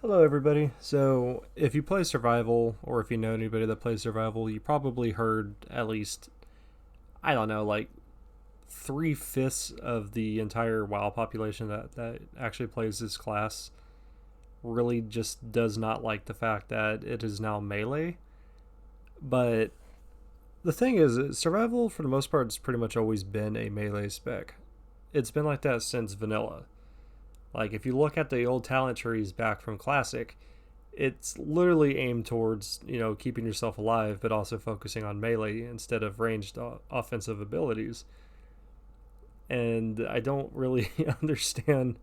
Hello, everybody. So, if you play survival, or if you know anybody that plays survival, you probably heard at least, I don't know, like 3/5 of the entire WoW population that actually plays this class really just does not like the fact that it is now melee. But the thing is, survival, for the most part, has pretty much always been a melee spec. It's been like that since vanilla. Like, if you look at the old talent trees back from Classic, it's literally aimed towards keeping yourself alive, but also focusing on melee instead of ranged offensive abilities. And I don't really understand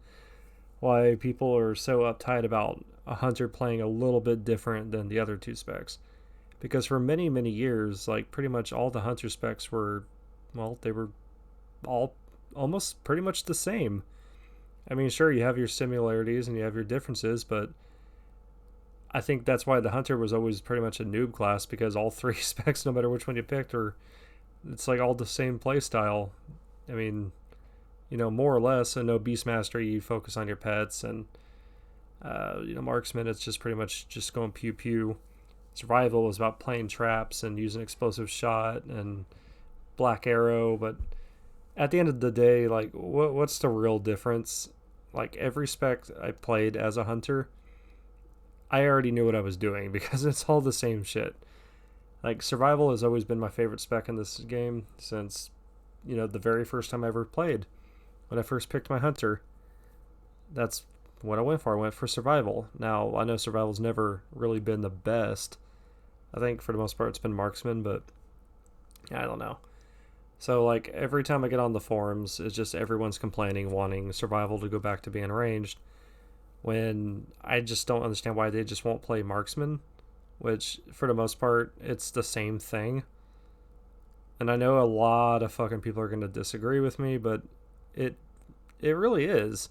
why people are so uptight about a hunter playing a little bit different than the other two specs. Because for many years, like pretty much all the hunter specs were, well, they were all almost pretty much the same. I mean, sure, you have your similarities and you have your differences, but I think that's why the hunter was always pretty much a noob class, because all three specs, no matter which one you picked, are it's like all the same play style. I mean, more or less. And no beastmaster, you focus on your pets, and marksman, it's just pretty much just going pew pew. Survival is about playing traps and using explosive shot and black arrow. But at the end of the day, like, what's the real difference? Like, every spec I played as a hunter, I already knew what I was doing because it's all the same shit. Like, survival has always been my favorite spec in this game since, the very first time I ever played. When I first picked my hunter, that's what I went for. I went for survival. Now, I know survival's never really been the best. I think for the most part it's been marksman, but I don't know. So, like, every time I get on the forums, it's just everyone's complaining, wanting survival to go back to being ranged, when I just don't understand why they just won't play marksman, which for the most part it's the same thing. And I know a lot of fucking people are going to disagree with me, but it it really is.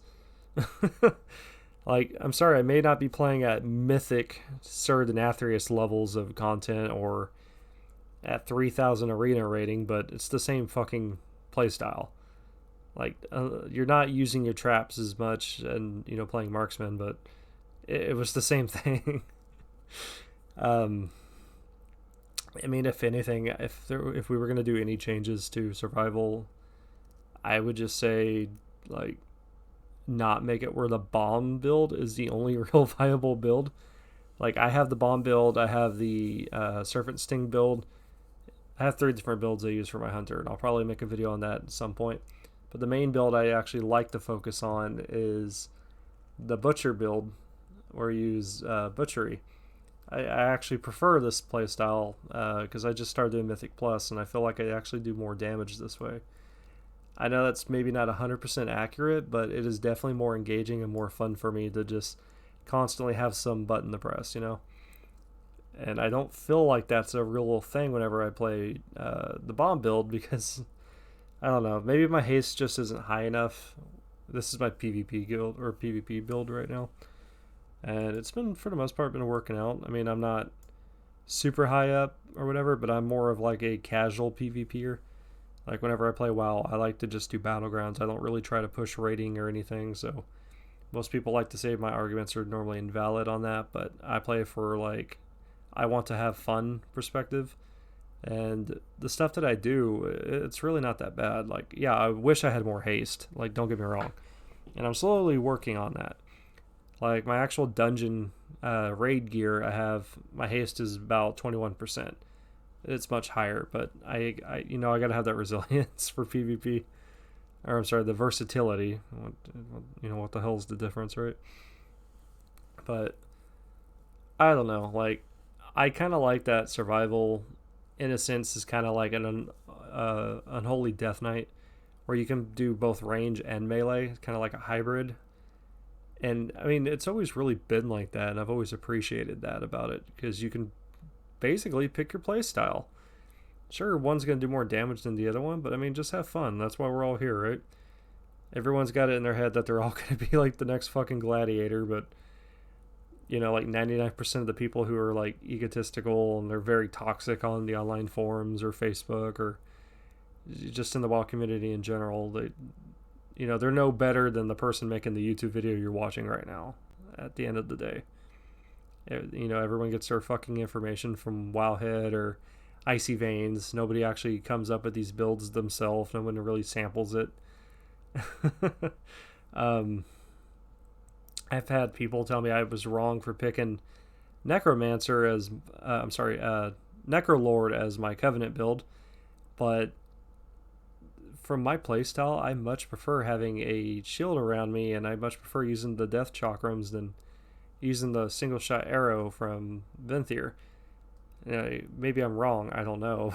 Like, I'm sorry, I may not be playing at mythic Sir Denathrius levels of content or at 3,000 arena rating, but it's the same fucking playstyle. Like, you're not using your traps as much and, playing marksman, but it was the same thing. um, I mean, if anything, if we were going to do any changes to survival, I would just say, like, not make it where the bomb build is the only real viable build. Like, I have the bomb build, I have the serpent sting build. I have three different builds I use for my hunter, and I'll probably make a video on that at some point. But the main build I actually like to focus on is the butcher build, where you use butchery. I actually prefer this playstyle because I just started doing Mythic Plus, and I feel like I actually do more damage this way. I know that's maybe not 100% accurate, but it is definitely more engaging and more fun for me to just constantly have some button to press. And I don't feel like that's a real thing whenever I play the bomb build, because I don't know, maybe my haste just isn't high enough. This is my PvP guild or PvP build right now, and it's been, for the most part, been working out. I mean, I'm not super high up or whatever, but I'm more of like a casual PvPer. Like, whenever I play WoW, I like to just do battlegrounds. I don't really try to push rating or anything. So most people like to say my arguments are normally invalid on that, but I play for, like, I want to have fun perspective. And the stuff that I do, it's really not that bad. Like, yeah, I wish I had more haste. Like, don't get me wrong. And I'm slowly working on that. Like, my actual dungeon raid gear, I have, my haste is about 21%. It's much higher, but I gotta have that resilience for PvP. Or, I'm sorry, the versatility. What the hell's the difference, right? But I don't know. Like, I kind of like that survival, in a sense, is kind of like an unholy death knight, where you can do both range and melee. It's kind of like a hybrid. And I mean, it's always really been like that, and I've always appreciated that about it, because you can basically pick your play style. Sure, one's going to do more damage than the other one, but I mean, just have fun. That's why we're all here, right? Everyone's got it in their head that they're all going to be like the next fucking gladiator, but like 99% of the people who are like egotistical and they're very toxic on the online forums or Facebook or just in the WoW community in general, they're no better than the person making the YouTube video you're watching right now at the end of the day. You know, everyone gets their fucking information from Wowhead or Icy Veins. Nobody actually comes up with these builds themselves. No one really samples it. um, I've had people tell me I was wrong for picking Necromancer as Necrolord as my Covenant build, but from my playstyle, I much prefer having a shield around me, and I much prefer using the Death Chakrams than using the single shot arrow from Venthyr. Maybe I'm wrong, I don't know.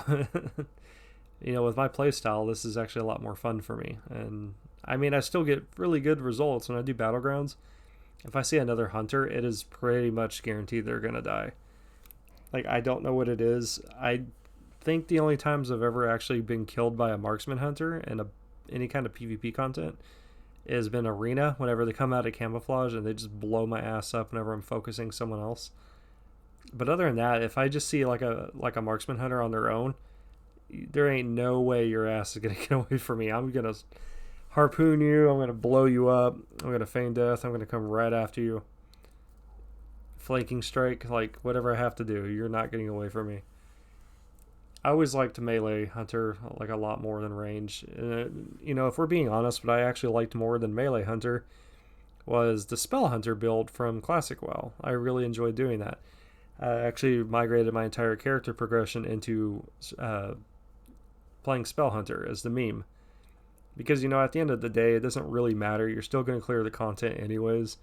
You know, with my playstyle, this is actually a lot more fun for me. And I mean, I still get really good results when I do Battlegrounds. If I see another hunter, it is pretty much guaranteed they're gonna die. Like, I don't know what it is. I think the only times I've ever actually been killed by a marksman hunter in any kind of PvP content has been arena, whenever they come out of camouflage and they just blow my ass up whenever I'm focusing someone else. But other than that, if I just see like a marksman hunter on their own, there ain't no way your ass is gonna get away from me. I'm gonna harpoon you. I'm gonna blow you up. I'm gonna feign death. I'm gonna come right after you. Flanking strike, like whatever I have to do. You're not getting away from me. I always liked melee hunter like a lot more than range. You know, if we're being honest, what I actually liked more than melee hunter was the spell hunter build from Classic WoW. I really enjoyed doing that. I actually migrated my entire character progression into playing spell hunter as the meme, because, you know, at the end of the day, it doesn't really matter. You're still going to clear the content anyways.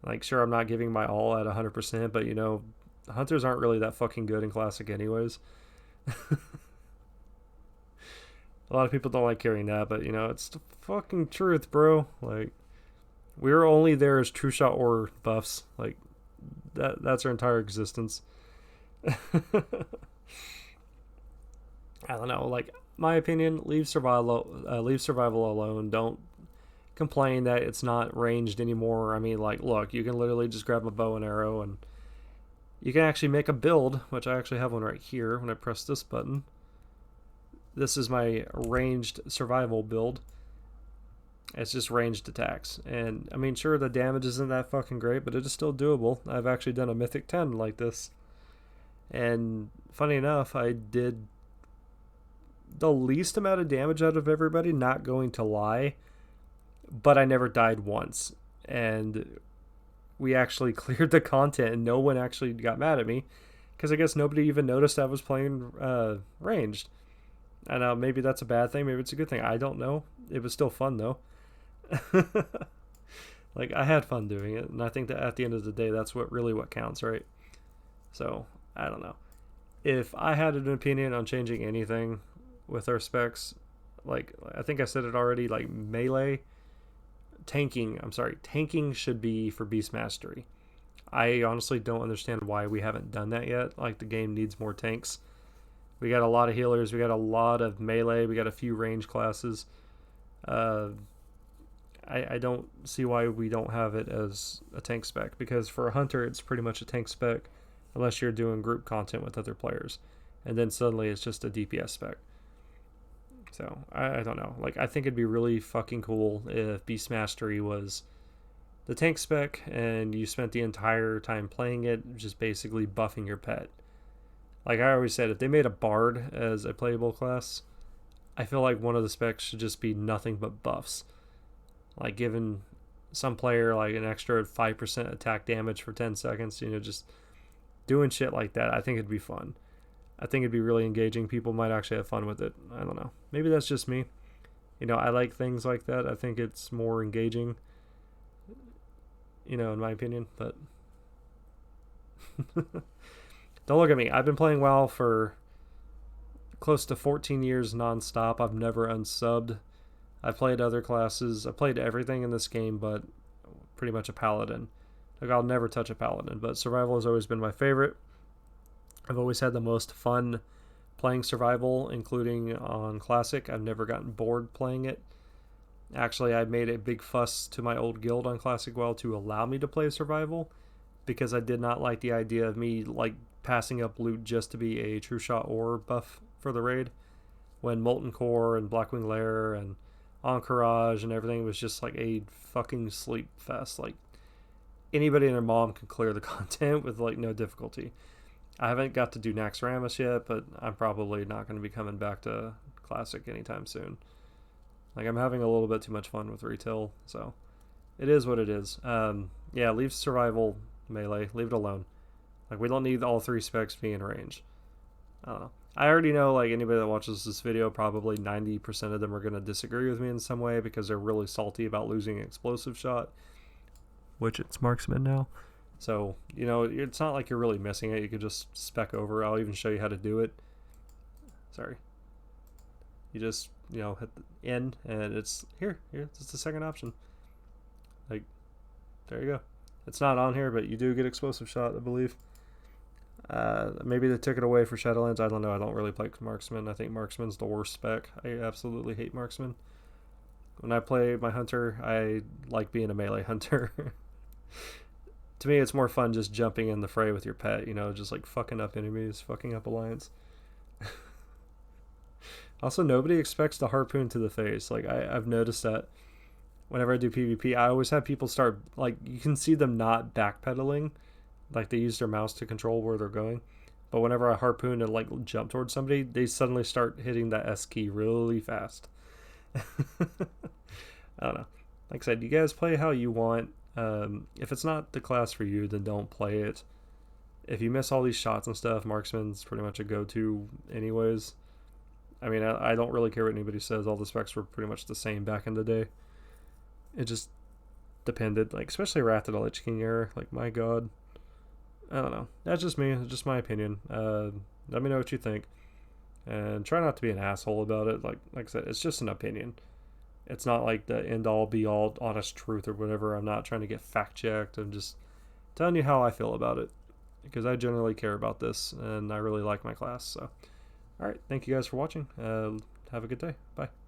Like, sure, I'm not giving my all at 100%, but, you know, hunters aren't really that fucking good in Classic anyways. A lot of people don't like hearing that, but, you know, it's the fucking truth, bro. Like, we're only there as true shot or buffs. Like, that's our entire existence. I don't know, like, my opinion, leave survival alone. Don't complain that it's not ranged anymore. I mean, like, look, you can literally just grab a bow and arrow, and you can actually make a build, which I actually have one right here when I press this button. This is my ranged survival build. It's just ranged attacks. And, I mean, sure, the damage isn't that fucking great, but it is still doable. I've actually done a Mythic 10 like this. And, funny enough, I did the least amount of damage out of everybody, not going to lie, but I never died once. And we actually cleared the content, and no one actually got mad at me, because I guess nobody even noticed I was playing ranged. I know, maybe that's a bad thing, maybe it's a good thing, I don't know. It was still fun, though. Like, I had fun doing it, and I think that at the end of the day, that's what counts, right? So, I don't know. If I had an opinion on changing anything with our specs, like, I think I said it already, like, tanking should be for Beast Mastery. I honestly don't understand why we haven't done that yet. Like, the game needs more tanks. We got a lot of healers, we got a lot of melee, we got a few range classes. I don't see why we don't have it as a tank spec, because for a hunter it's pretty much a tank spec unless you're doing group content with other players, and then suddenly it's just a DPS spec. So I don't know, like, I think it'd be really fucking cool if Beast Mastery was the tank spec and you spent the entire time playing it just basically buffing your pet. Like I always said, if they made a bard as a playable class, I feel like one of the specs should just be nothing but buffs. Like, giving some player like an extra 5% attack damage for 10 seconds, you know, just doing shit like that. I think it'd be fun. I think it'd be really engaging. People might actually have fun with it. I don't know. Maybe that's just me. You know, I like things like that. I think it's more engaging, you know, in my opinion. But don't look at me. I've been playing WoW for close to 14 years nonstop. I've never unsubbed. I've played other classes. I played everything in this game, but pretty much a paladin. Like, I'll never touch a paladin, but survival has always been my favorite. I've always had the most fun playing survival, including on Classic. I've never gotten bored playing it. Actually, I made a big fuss to my old guild on Classic WoW to allow me to play survival, because I did not like the idea of me, like, passing up loot just to be a True Shot or buff for the raid, when Molten Core and Blackwing Lair and Encourage and everything was just like a fucking sleep fest. Like, anybody and their mom can clear the content with like no difficulty. I haven't got to do Naxxramas yet, but I'm probably not going to be coming back to Classic anytime soon. Like, I'm having a little bit too much fun with retail, so it is what it is. Yeah, leave survival melee, leave it alone. Like, we don't need all 3 specs being in range. I don't know. I already know, like, anybody that watches this video, probably 90% of them are going to disagree with me in some way because they're really salty about losing explosive shot, which it's marksman now. So, you know, it's not like you're really missing it. You could just spec over. I'll even show you how to do it. Sorry. You just, you know, hit the N, and it's here. It's the second option. Like, there you go. It's not on here, but you do get explosive shot, I believe. Maybe they took it away for Shadowlands. I don't know. I don't really play marksman. I think marksman's the worst spec. I absolutely hate marksman. When I play my hunter, I like being a melee hunter. To me, it's more fun just jumping in the fray with your pet, you know, just like fucking up enemies, fucking up alliance. Also, nobody expects the harpoon to the face. Like, I've noticed that whenever I do PvP, I always have people start, like, you can see them not backpedaling. Like, they use their mouse to control where they're going. But whenever I harpoon and, like, jump towards somebody, they suddenly start hitting that S key really fast. I don't know. Like I said, you guys play how you want. If it's not the class for you, then don't play it. If you miss all these shots and stuff, marksman's pretty much a go-to anyways. I mean, I don't really care what anybody says. All the specs were pretty much the same back in the day. It just depended, like, especially Wrath of the Lich King era. Like, my god. I don't know. That's just me. It's just my opinion. Let me know what you think. And try not to be an asshole about it. Like I said, it's just an opinion. It's not like the end-all, be-all, honest truth or whatever. I'm not trying to get fact-checked. I'm just telling you how I feel about it. Because I generally care about this, and I really like my class. So, alright, thank you guys for watching. Have a good day. Bye.